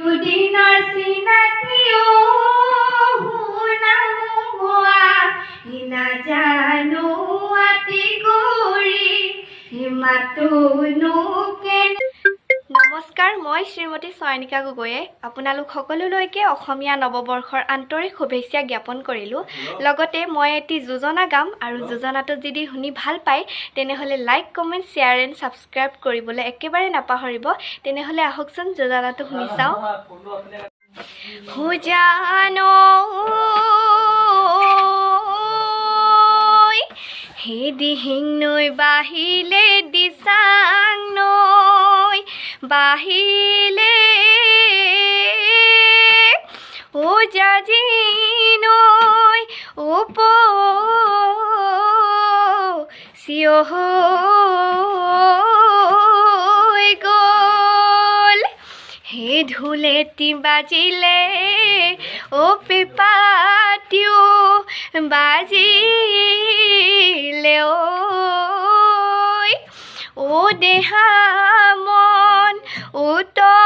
দুদিনৰ চিনাকিও শুনামোৱা নাজানো আতি কৰি মাতোনো নমস্কাৰ, মই শ্ৰীমতী চয়নিকা গগৈয়ে আপোনালোক সকলোলৈকে অসমীয়া নৱবৰ্ষৰ আন্তৰিক শুভেচ্ছা জ্ঞাপন কৰিলোঁ। লগতে মই এটি যোজনা গাম আৰু যোজনাটো যদি শুনি ভাল পায় তেনেহ'লে like, comment, share and subscribe কৰিবলৈ একেবাৰে নাপাহৰিব। তেনেহ'লে আহকচোন যোজনাটো শুনি চাওঁ। জানো হে দিহিং নৈ বাহিলে দিচাং নৈ বাহিলে ও জাজি নৈ ওপ চিয় গ'ল হে ঢোলেটি বাজিলে ও পেপাটিও বাজিলে ও দেহা মন উতলা